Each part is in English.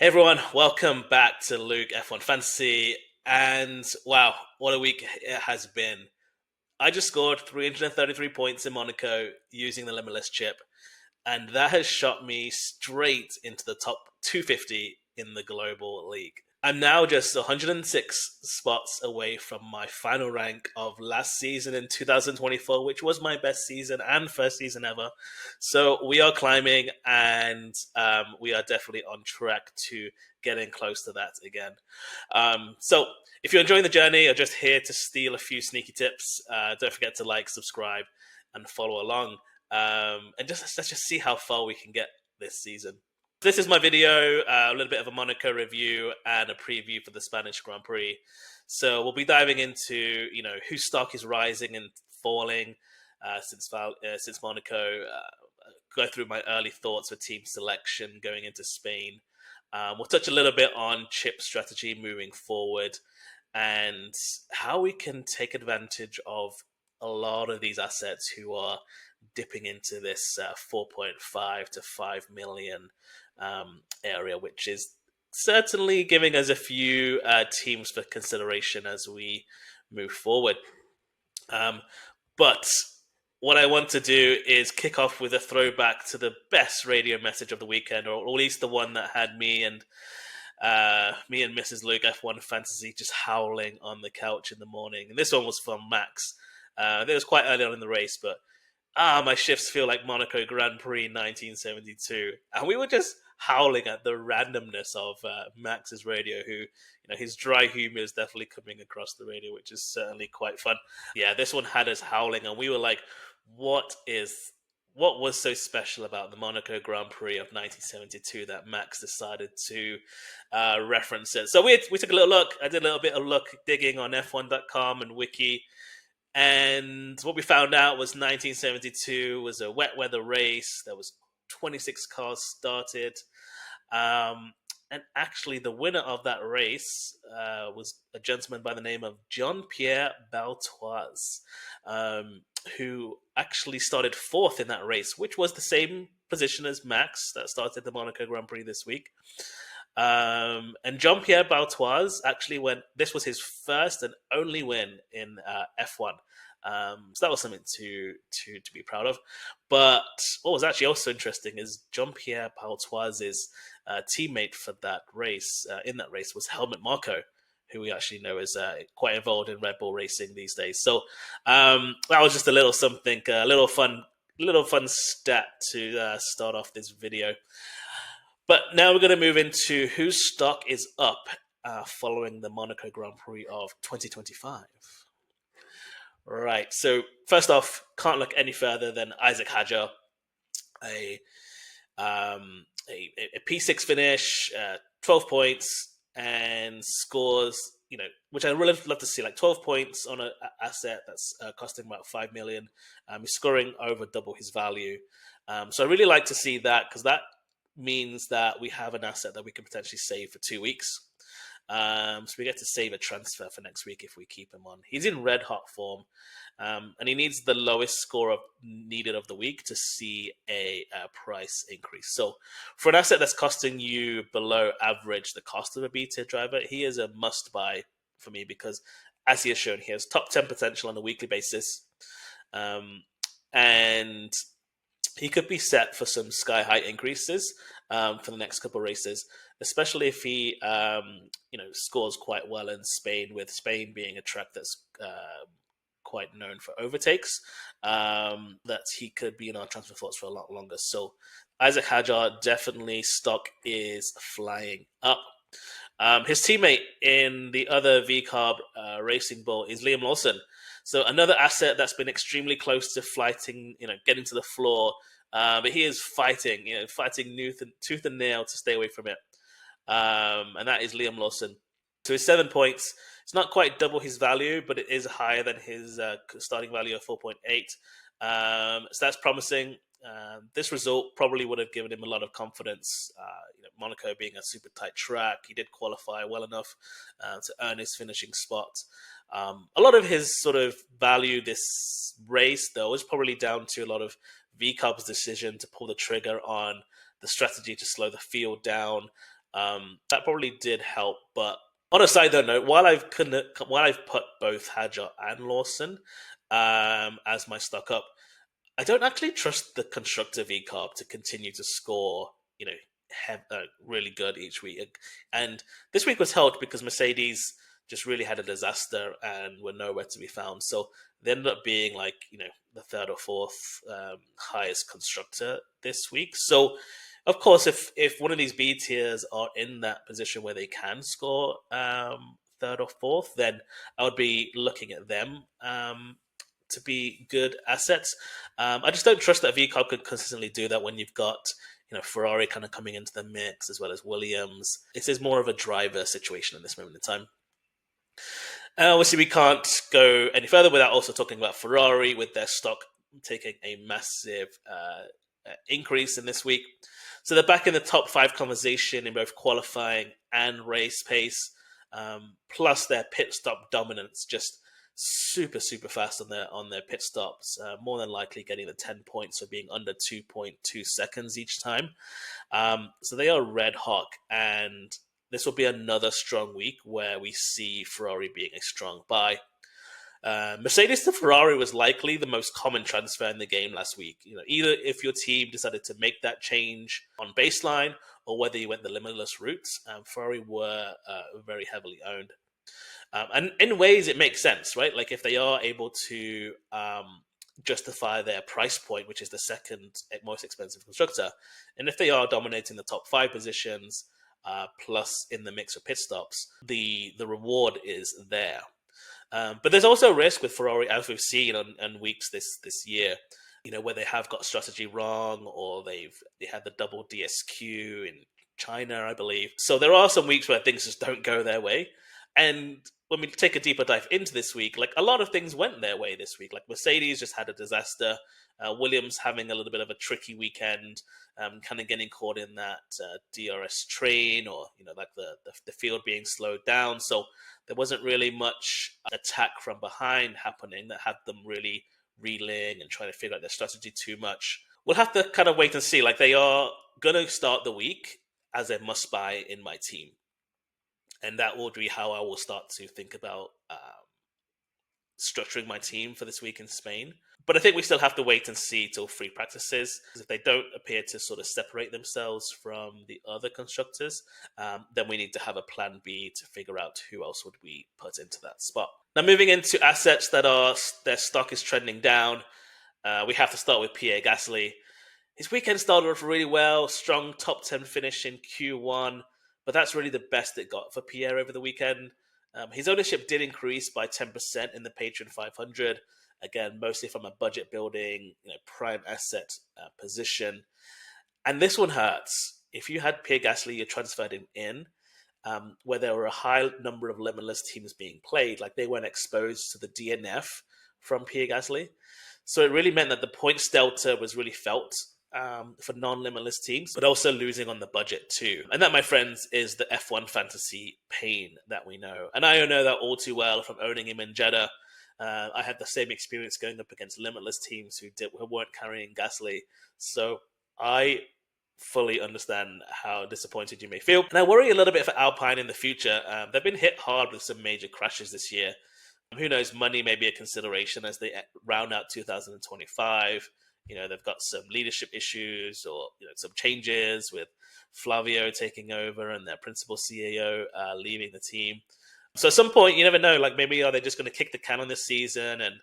Hey everyone, welcome back to Luke F1 Fantasy. And wow, what a week it has been. I just scored 333 points in Monaco using the Limitless chip, and that has shot me straight into the top 250 in the global league. I'm now just 106 spots away from my final rank of last season in 2024, which was my best season and first season ever. So we are climbing, and we are definitely on track to getting close to that again. So if you're enjoying the journey or just here to steal a few sneaky tips, don't forget to like, subscribe, and follow along. And let's just see how far we can get this season. This is my video, a little bit of a Monaco review and a preview for the Spanish Grand Prix. So we'll be diving into, whose stock is rising and falling since Monaco. Go through my early thoughts for team selection going into Spain. We'll touch a little bit on chip strategy moving forward and how we can take advantage of a lot of these assets who are dipping into this 4.5 to 5 million area, which is certainly giving us a few teams for consideration as we move forward. But what I want to do is kick off with a throwback to the best radio message of the weekend, or at least the one that had me and Mrs. Luke F1 Fantasy just howling on the couch in the morning. And this one was from Max. It was quite early on in the race, but my shifts feel like Monaco Grand Prix 1972. And we were just howling at the randomness of Max's radio, who, his dry humor is definitely coming across the radio, which is certainly quite fun. Yeah, this one had us howling, and we were like, what was so special about the Monaco Grand Prix of 1972 that Max decided to reference it? So we took a little look. I did a little bit of digging on F1.com and Wiki. And what we found out was 1972 was a wet weather race. There was 26 cars started. And actually, the winner of that race was a gentleman by the name of Jean-Pierre Baltoise, who actually started fourth in that race, which was the same position as Max that started the Monaco Grand Prix this week. And Jean-Pierre Baltoise actually this was his first and only win in F1. So that was something to be proud of. But what was actually also interesting is Jean-Pierre Baltoise's teammate for that race, in that race, was Helmut Marko, who we actually know is quite involved in Red Bull racing these days. So that was just a little something, a little fun stat to start off this video. But now we're going to move into whose stock is up following the Monaco Grand Prix of 2025. Right, so first off, can't look any further than Isaac HADJER, a P6 finish, 12 points, and scores, which I really love to see, like 12 points on an asset that's costing about 5 million. He's scoring over double his value. So I really like to see that, because that means that we have an asset that we can potentially save for 2 weeks. So we get to save a transfer for next week if we keep him on. He's in red hot form, and he needs the lowest score needed of the week to see a price increase. So for an asset that's costing you below average the cost of a B-tier driver, he is a must buy for me, because as he has shown, he has top 10 potential on a weekly basis, and he could be set for some sky-high increases for the next couple of races, especially if he, scores quite well in Spain, with Spain being a track that's quite known for overtakes, that he could be in our transfer thoughts for a lot longer. So Isaac HADJER, definitely stock is flying up. His teammate in the other VCARB Racing Bull is Liam Lawson. So another asset that's been extremely close to flighting, getting to the floor, but he is fighting tooth and nail to stay away from it. And that is Liam Lawson. So his 7 points, it's not quite double his value, but it is higher than his starting value of 4.8. So that's promising. This result probably would have given him a lot of confidence. Monaco being a super tight track, he did qualify well enough to earn his finishing spot. A lot of his sort of value this race, though, is probably down to a lot of VCARB's decision to pull the trigger on the strategy to slow the field down. That probably did help. But on a side note, while I've put both HADJER and Lawson as my stock up, I don't actually trust the constructor V carb to continue to score, really good each week. And this week was helped because Mercedes just really had a disaster and were nowhere to be found. So they ended up being the third or fourth highest constructor this week. So, of course, if one of these B tiers are in that position where they can score third or fourth, then I would be looking at them to be good assets. I just don't trust that VCARB could consistently do that when you've got Ferrari kind of coming into the mix as well as Williams. It is more of a driver situation in this moment in time. Obviously, we can't go any further without also talking about Ferrari with their stock taking a massive increase in this week. So they're back in the top 5 conversation in both qualifying and race pace, plus their pit stop dominance, just super fast on their pit stops, more than likely getting the 10 points for being under 2.2 seconds each time. So they are red hot, and this will be another strong week where we see Ferrari being a strong buy. Mercedes to Ferrari was likely the most common transfer in the game last week. Either if your team decided to make that change on baseline or whether you went the limitless route, Ferrari were very heavily owned. And in ways, it makes sense, right? Like if they are able to justify their price point, which is the second most expensive constructor, and if they are dominating the top 5 positions, plus in the mix of pit stops, the reward is there. But there's also a risk with Ferrari, as we've seen on weeks this year, where they have got strategy wrong, or they had the double DSQ in China, I believe. So there are some weeks where things just don't go their way. And when we take a deeper dive into this week, like a lot of things went their way this week. Like Mercedes just had a disaster. Williams having a little bit of a tricky weekend, kind of getting caught in that DRS train, or the field being slowed down. So there wasn't really much attack from behind happening that had them really reeling and trying to figure out their strategy too much. We'll have to kind of wait and see. Like they are going to start the week as a must buy in my team. And that will be how I will start to think about structuring my team for this week in Spain. But I think we still have to wait and see till free practices. If they don't appear to sort of separate themselves from the other constructors, then we need to have a plan B to figure out who else would we put into that spot. Now, moving into assets that their stock is trending down, we have to start with Pierre Gasly. His weekend started off really well, strong top 10 finish in Q1. But that's really the best it got for Pierre over the weekend. His ownership did increase by 10% in the Patreon 500. Again, mostly from a budget building, prime asset position. And this one hurts. If you had Pierre Gasly, you transferred him in, where there were a high number of Limitless teams being played, like they weren't exposed to the DNF from Pierre Gasly. So it really meant that the points delta was really felt for non-limitless teams, but also losing on the budget too. And that, my friends, is the F1 fantasy pain that we know. And I know that all too well from owning him in Jeddah. I had the same experience going up against limitless teams who weren't carrying Gasly. So I fully understand how disappointed you may feel. And I worry a little bit for Alpine in the future. They've been hit hard with some major crashes this year. Who knows, money may be a consideration as they round out 2025. They've got some leadership issues or, some changes with Flavio taking over and their principal CEO leaving the team. So at some point, you never know, like maybe are they just going to kick the can on this season and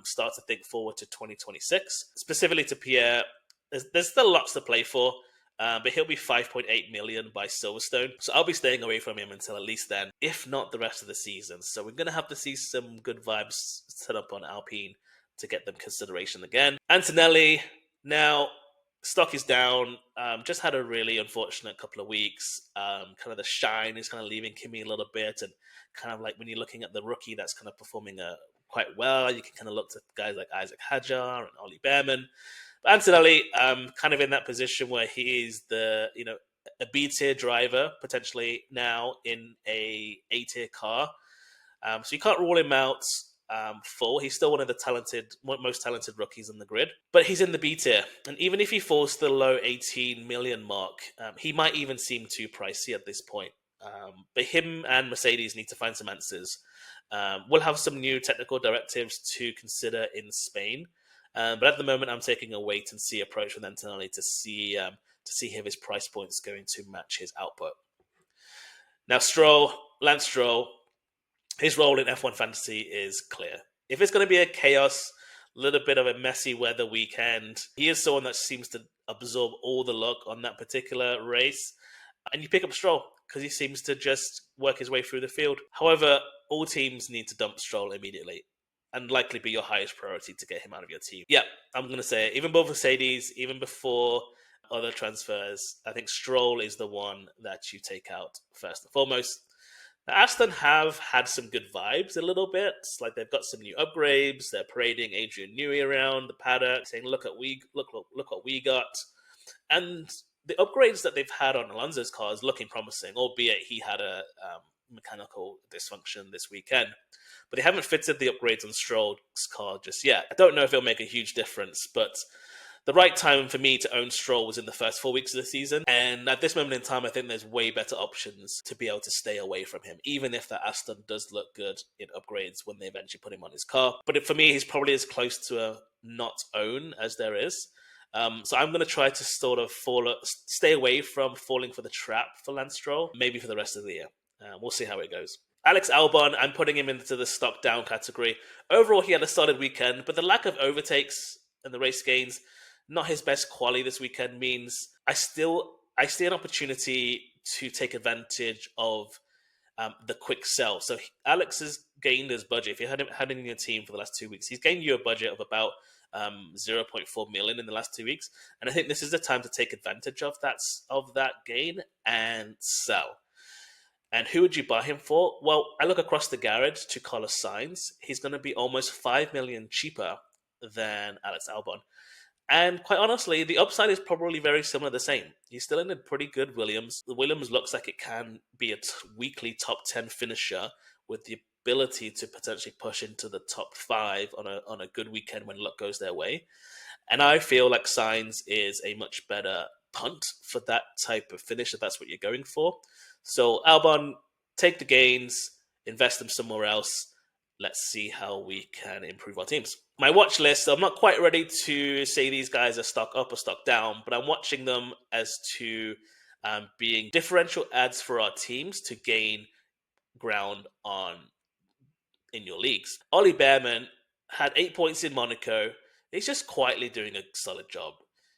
start to think forward to 2026? Specifically to Pierre, there's still lots to play for, but he'll be 5.8 million by Silverstone. So I'll be staying away from him until at least then, if not the rest of the season. So we're going to have to see some good vibes set up on Alpine to get them consideration again. Antonelli, now stock is down. Just had a really unfortunate couple of weeks. Kind of the shine is kind of leaving Kimi a little bit, and kind of like when you're looking at the rookie that's kind of performing quite well, you can kind of look to guys like HADJER and Ollie Behrman. But Antonelli, kind of in that position where he is a B tier driver potentially now in a A tier car. So you can't rule him out. full. He's still one of the most talented rookies in the grid, but he's in the B tier. And even if he falls to the low 18 million mark, he might even seem too pricey at this point. But him and Mercedes need to find some answers. We'll have some new technical directives to consider in Spain. But at the moment, I'm taking a wait and see approach with Antonelli to see if his price point is going to match his output. Now, Lance Stroll, his role in F1 Fantasy is clear. If it's going to be a chaos, a little bit of a messy weather weekend, he is someone that seems to absorb all the luck on that particular race. And you pick up Stroll because he seems to just work his way through the field. However, all teams need to dump Stroll immediately and likely be your highest priority to get him out of your team. Yeah, I'm going to say it. Even before Mercedes, even before other transfers, I think Stroll is the one that you take out first and foremost. Now, Aston have had some good vibes a little bit. It's like they've got some new upgrades. They're parading Adrian Newey around the paddock, saying, "Look what we got." And the upgrades that they've had on Alonso's car is looking promising, albeit he had a mechanical dysfunction this weekend. But they haven't fitted the upgrades on Stroll's car just yet. I don't know if it'll make a huge difference, but the right time for me to own Stroll was in the first 4 weeks of the season. And at this moment in time, I think there's way better options to be able to stay away from him, even if that Aston does look good in upgrades when they eventually put him on his car. But for me, he's probably as close to a not own as there is. So I'm going to try to sort of stay away from falling for the trap for Lance Stroll, maybe for the rest of the year. We'll see how it goes. Alex Albon, I'm putting him into the stock down category. Overall, he had a solid weekend, but the lack of overtakes and the race gains, not his best quality this weekend, means I see an opportunity to take advantage of the quick sell. So Alex has gained his budget. If you had him in your team for the last 2 weeks, he's gained you a budget of about 0.4 million in the last 2 weeks. And I think this is the time to take advantage of that gain and sell. And who would you buy him for? Well, I look across the garage to Carlos Sainz. He's going to be almost 5 million cheaper than Alex Albon. And quite honestly, the upside is probably very similar, the same. He's still in a pretty good Williams. The Williams looks like it can be a weekly top 10 finisher with the ability to potentially push into the top 5 on a good weekend when luck goes their way. And I feel like Sainz is a much better punt for that type of finish if that's what you're going for. So Albon, take the gains, invest them somewhere else. Let's see how we can improve our teams. My watch list, I'm not quite ready to say these guys are stock up or stock down, but I'm watching them as to being differential adds for our teams to gain ground in your leagues. Ollie Behrman had 8 points in Monaco. He's just quietly doing a solid job.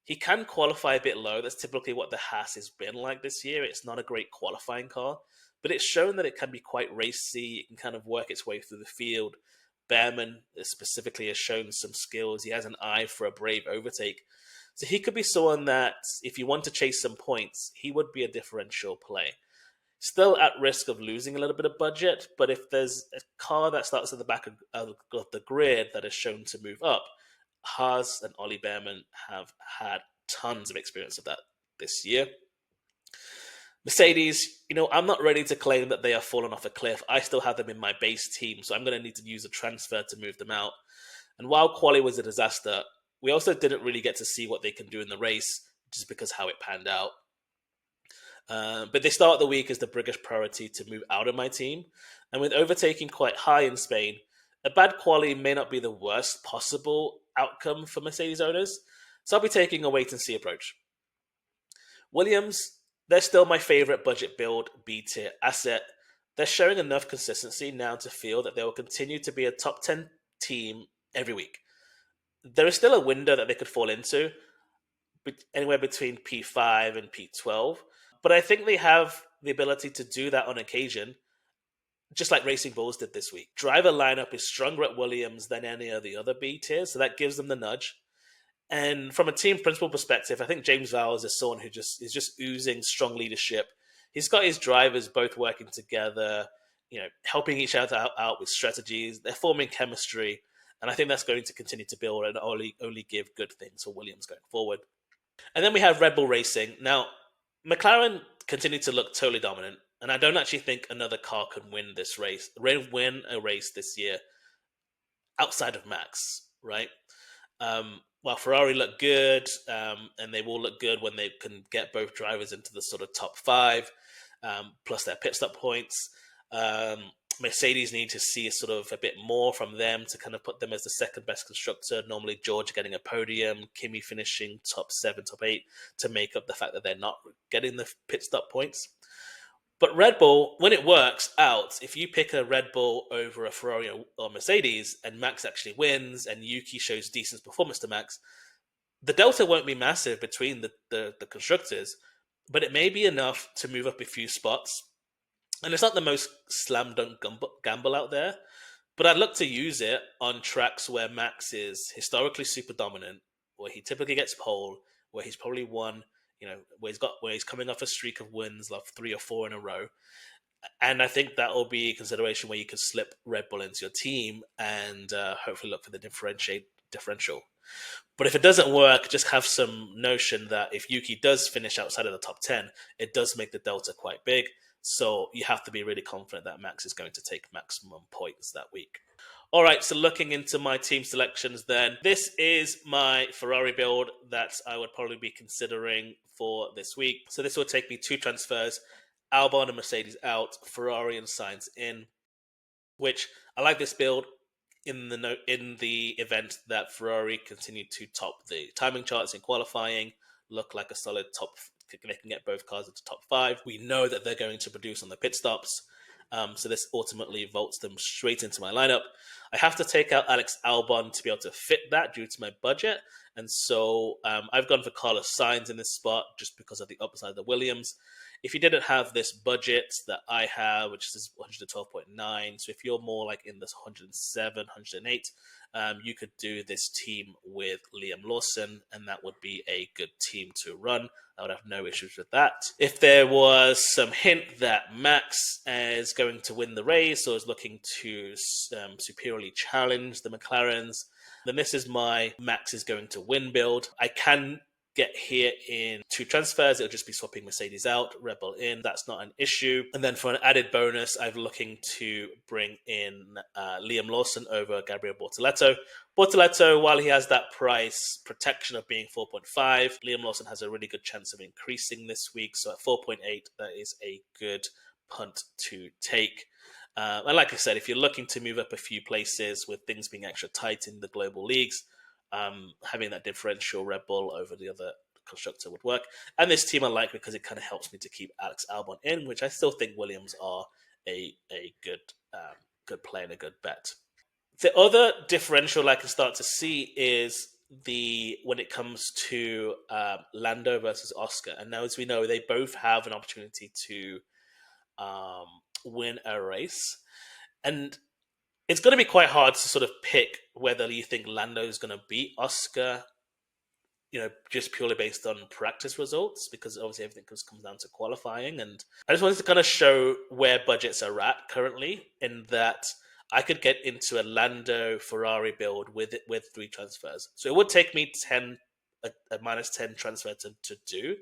He can qualify a bit low. That's typically what the Haas has been like this year. It's not a great qualifying car, but it's shown that it can be quite racy. It can kind of work its way through the field. Behrman specifically has shown some skills. He has an eye for a brave overtake. So he could be someone that, if you want to chase some points, he would be a differential play. Still at risk of losing a little bit of budget, but if there's a car that starts at the back of the grid that is shown to move up, Haas and Ollie Behrman have had tons of experience of that this year. Mercedes, I'm not ready to claim that they are falling off a cliff. I still have them in my base team, so I'm going to need to use a transfer to move them out. And while quali was a disaster, we also didn't really get to see what they can do in the race, just because how it panned out. But they start the week as the biggest priority to move out of my team. And with overtaking quite high in Spain, a bad quali may not be the worst possible outcome for Mercedes owners. So I'll be taking a wait-and-see approach. Williams, they're still my favorite budget build B-tier asset. They're showing enough consistency now to feel that they will continue to be a top 10 team every week. There is still a window that they could fall into, anywhere between P5 and P12. But I think they have the ability to do that on occasion, just like Racing Bulls did this week. Driver lineup is stronger at Williams than any of the other B tiers, so that gives them the nudge. And from a team principal perspective, I think James Vowles is someone who is just oozing strong leadership. He's got his drivers both working together, helping each other out with strategies. They're forming chemistry, and I think that's going to continue to build and only give good things for Williams going forward. And then we have Red Bull Racing. Now, McLaren continued to look totally dominant, and I don't actually think another car can win a race this year. outside of Max, right? While Ferrari look good, and they will look good when they can get both drivers into the sort of top five, plus their pit stop points. Mercedes need to see sort of a bit more from them to kind of put them as the second best constructor. Normally, George getting a podium, Kimi finishing top 7, top 8 to make up the fact that they're not getting the pit stop points. But Red Bull, when it works out, if you pick a Red Bull over a Ferrari or Mercedes and Max actually wins and Yuki shows decent performance to Max, the delta won't be massive between the constructors, but it may be enough to move up a few spots. And it's not the most slam dunk gamble out there, but I'd look to use it on tracks where Max is historically super dominant, where he typically gets pole, where he's probably won, where he's coming off a streak of wins, like 3 or 4 in a row. And I think that will be a consideration where you can slip Red Bull into your team and hopefully look for the differential. But if it doesn't work, just have some notion that if Yuki does finish outside of the top 10, it does make the delta quite big. So you have to be really confident that Max is going to take maximum points that week. All right, so looking into my team selections then, this is my Ferrari build that I would probably be considering for this week. So this will take me 2 transfers, Albon and Mercedes out, Ferrari and Sainz in, which I like this build in the event that Ferrari continue to top the timing charts in qualifying, look like a solid top. They can get both cars into top 5. We know that they're going to produce on the pit stops. So this ultimately vaults them straight into my lineup. I have to take out Alex Albon to be able to fit that due to my budget. And so I've gone for Carlos Sainz in this spot just because of the upside of the Williams. If you didn't have this budget that I have, which is 112.9, so if you're more like in this 107, 108, you could do this team with Liam Lawson, and that would be a good team to run. I would have no issues with that. If there was some hint that Max is going to win the race or is looking to superiorly challenge the McLarens, then this is my Max is going to win build. I can get here in 2 transfers. It'll just be swapping Mercedes out, Red Bull in. That's not an issue. And then for an added bonus, I'm looking to bring in Liam Lawson over Gabriel Bortoleto. Bortoleto, while he has that price protection of being 4.5, Liam Lawson has a really good chance of increasing this week. So at 4.8, that is a good punt to take. And like I said, if you're looking to move up a few places with things being extra tight in the global leagues, having that differential Red Bull over the other constructor would work. And this team I like because it kind of helps me to keep Alex Albon in, which I still think Williams are a good play and a good bet. The other differential I can start to see is when it comes to Lando versus Oscar. And now, as we know, they both have an opportunity to win a race. And it's going to be quite hard to sort of pick whether you think Lando is going to beat Oscar, just purely based on practice results, because obviously everything comes down to qualifying. And I just wanted to kind of show where budgets are at currently, in that I could get into a Lando Ferrari build with 3 transfers. So it would take me a minus 10 transfer to do.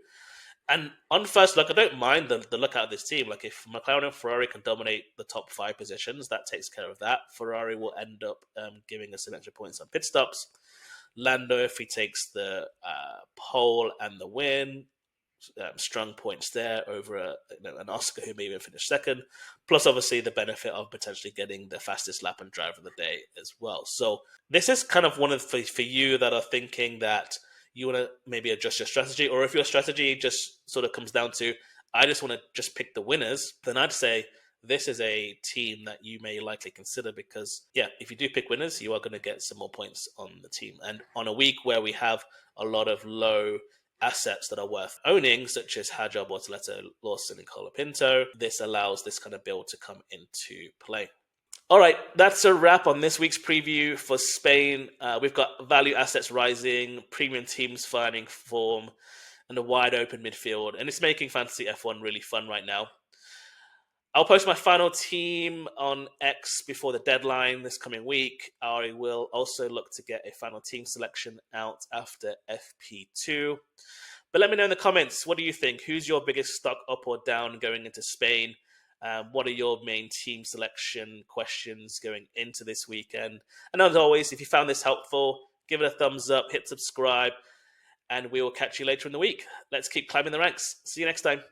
And on first look, I don't mind the look out of this team. Like if McLaren and Ferrari can dominate the top 5 positions, that takes care of that. Ferrari will end up giving us some extra points on pit stops. Lando, if he takes the pole and the win, strong points there over an Oscar who may even finish second. Plus, obviously, the benefit of potentially getting the fastest lap and drive of the day as well. So this is kind of one of for you that are thinking that you want to maybe adjust your strategy, or if your strategy just sort of comes down to, I just want to just pick the winners, then I'd say this is a team that you may likely consider because, if you do pick winners, you are going to get some more points on the team. And on a week where we have a lot of low assets that are worth owning, such as HADJER, Bortoleto, Lawson, and Colapinto, this allows this kind of build to come into play. All right, that's a wrap on this week's preview for Spain. We've got value assets rising, premium teams finding form, and a wide open midfield. And it's making Fantasy F1 really fun right now. I'll post my final team on X before the deadline this coming week. I will also look to get a final team selection out after FP2. But let me know in the comments, what do you think? Who's your biggest stock up or down going into Spain? What are your main team selection questions going into this weekend? And as always, if you found this helpful, give it a thumbs up, hit subscribe, and we will catch you later in the week. Let's keep climbing the ranks. See you next time.